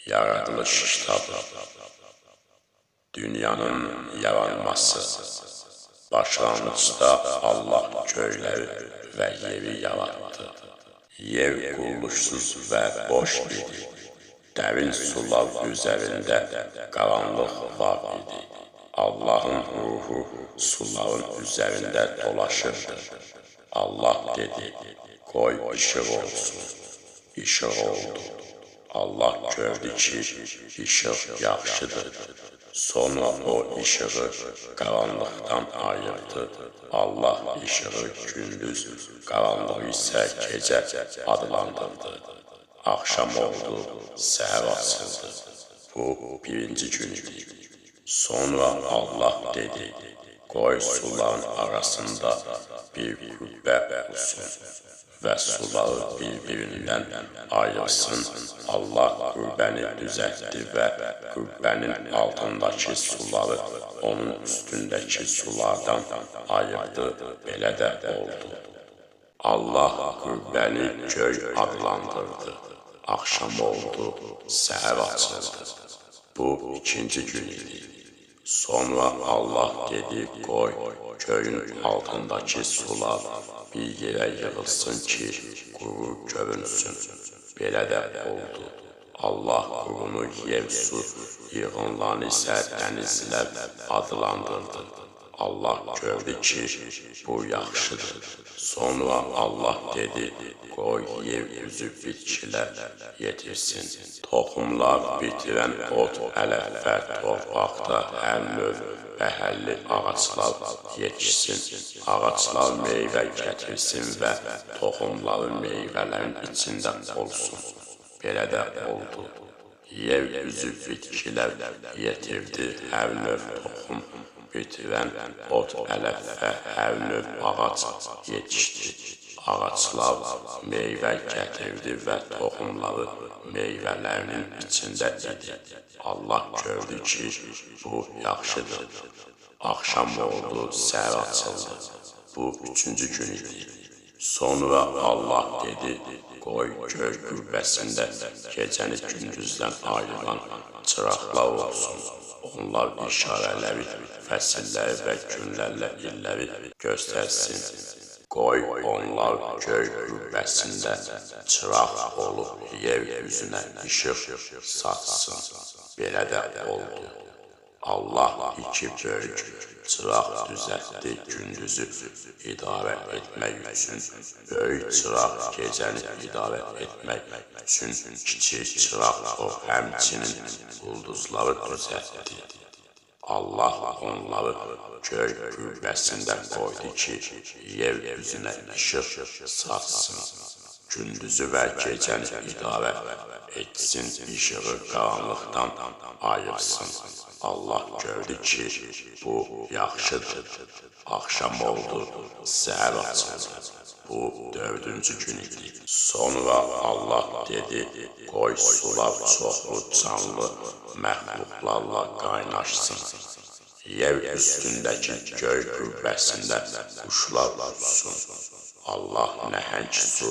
Yaradılış kitabı, dünyanın yaranması. Başlanğıçda Allah göyləri və yeri yaratdı. Yer quruluşsuz və boş idi. Dərin sular üzərində qaranlıq var idi. Allahın ruhu suların üzərində dolaşırdı. Allah dedi, qoy işıq olsun. İşıq oldu. Allah gördü ki, işıq yaxşıdır. Sonra o işığı qaranlıqdan ayırdı. Allah işığı gündüz, qaranlıq isə gecə adlandırdı. Axşam oldu, səhər açıldı. Bu birinci gün idi. Sonra Allah dedi, qoy suların arasında bir qübbə olsun və suları bir-birindən ayırsın. Allah qübbəni düzəltdi və qübbənin altındakı suları onun üstündəki sulardan ayırdı. Belə də oldu. Allah qübbəni göy adlandırdı. Axşam oldu, səhər açıldı. Bu ikinci gün idi. Sonra Allah dedi, qoy göyün altındakı sular bir yerə yığılsın ki, quru görünsün. Belə də oldu. Allah qurunu yer su yığınlarını isə dənizlər adlandırdı. Allah gördü ki, bu yaxşıdır. Sonra Allah dedi, qoy yer üzü bitkilər yetirsin. Toxumlar bitirən ot, ələf və torpaqda hər növ bəhəlli ağaçlar yetişsin. Ağaçlar meyvə gətirsin və toxumları meyvələrin içində olsun. Belə də oldu. Yer üzü bitkilər yetirdi, hər növ toxum bitirən ot, ələf və hər növ ağac yetişdi. Ağaclar meyvə gətirdi və toxumları meyvələrinin içində idi. Allah gördü ki, bu yaxşıdır. Axşam oldu, səhər açıldı. Bu üçüncü gün idi. Sonra Allah dedi, qoy göy qübbəsində gecəni gündüzdən ayıran çıraqlar olsun. Onlar işarələri, fəsilləri və günlərlə illəri göstərsin. Qoy onlar göy qübbəsində çıraq olub yer üzünə işıq saçsın. Belə də oldu. Allah iki böyük çıraq düzəltdi gündüzü idarə etmək üçün. Böyük çıraq gecəni idarə etmək üçün kiçik çıraq o həmçinin ulduzları düzəltdi. Allah onları göy qübbəsində qoydu ki, yer üzünə işıq saçsın. Gündüzü və gecəni idarə etsin, işığı qaranlıqdan ayırsın. Allah gördü ki, bu yaxşıdır. Axşam oldu, səhər açıldı. Bu dördüncü gün idi. Sonra Allah dedi, qoy sular çoxlu canlı məxluqlarla qaynaşsın. Yer üstündəki göy qübbəsində quşlar uçsun. Allah nəhəng su,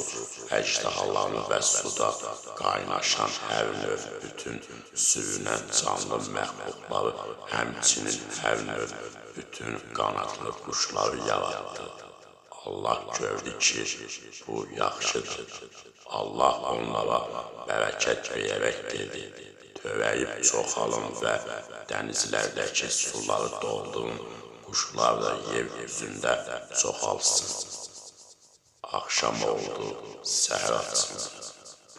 əjdahalarını və suda qaynaşan hər növ bütün sürünən canlı məxluqları, həmçinin hər növ bütün qanadlı quşları yaratdı. Allah gördü ki, bu yaxşıdır. Allah onlara bərəkət verərək dedi, törəyib çoxalın və dənizlərdəki suları doldurun, quşlar da yer üzündə çoxalsın. Axşam oldu, səhər açıldı.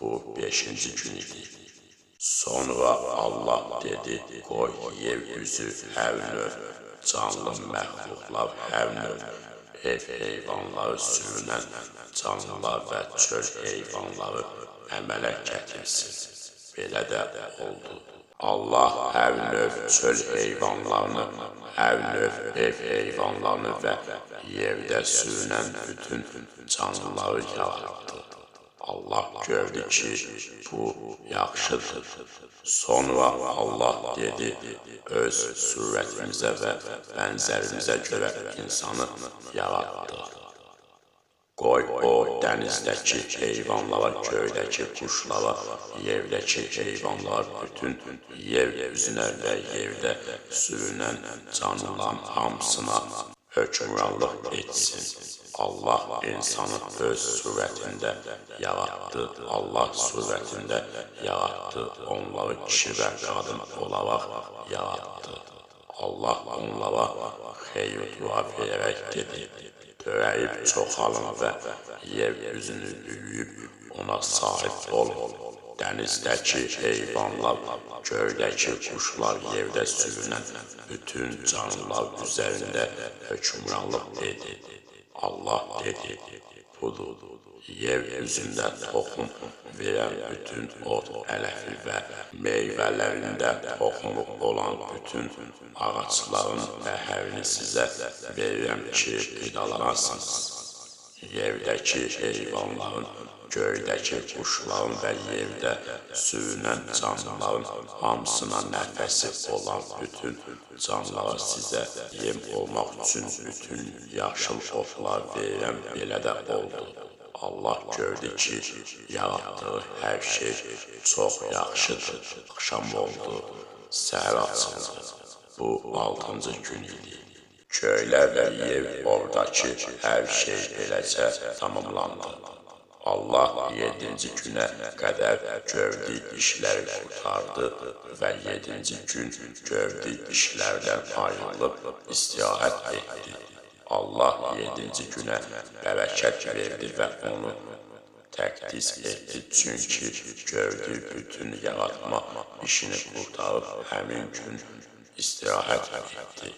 Bu beşinci gün idi. Sonra Allah dedi, qoy yer üzü hər növ canlı məxluqlar, hər növ ev heyvanları, sürünən canlılar və çöl heyvanları əmələ gətirsin. Belə də oldu. Allah hər növ çöl heyvanlarını, hər növ ev heyvanlarını və yerdə sürünən bütün canlıları yaratdı. Allah gördü ki, bu yaxşıdır. Sonra Allah dedi, öz surətimizə və bənzərimizə görə insanı yaratdı. Qoy o dənizdəki heyvanlara, göydəki quşlara, yerdəki heyvanlar, bütün yer üzünə və yerdə sürünən canlıların hamısına hökmranlıq etsin. Allah insanı öz surətində yaratdı. Allah surətində yaratdı. Onları kişi və qadın olaraq yaratdı. Allah onlara xeyr-dua verərək dedi: törəyib çoxalın və yer üzünü büyüyüb ona sahib olun. Dənizdəki heyvanlar, göydəki quşlar, yerdə sürünən bütün canlılar üzərində hökmranlıq dedi. Allah dedi: budur, yer üzündə toxum verən bütün ot, ələfi və meyvələrində toxumluq olan bütün ağaçların əhərini sizə verirəm ki, qidalanasınız. Yerdəki heyvanların, göydəki quşların və yerdə sürünən canlıların hamısına nəfəsi olan bütün canlılara sizə yem olmaq üçün bütün yaşıl otlar verirəm, belə də oldu. Allah gördü ki, yaratdığı hər şey çox yaxşıdır. Axşam oldu, səhər açıldı. Bu 6-cı gün idi. Göylər və yer, oradakı hər şey eləcə tamamlandı. Allah 7-ci günə qədər gördüyü işləri qurtardı və 7-ci gün gördüyü işlərdən ayrılıb istirahət etdi. Allah 7-ci günə bərəkət verdi və onu təqdis etdi, çünki gördüyü bütün yaratma işini qurtarıb həmin gün istirahət etdi.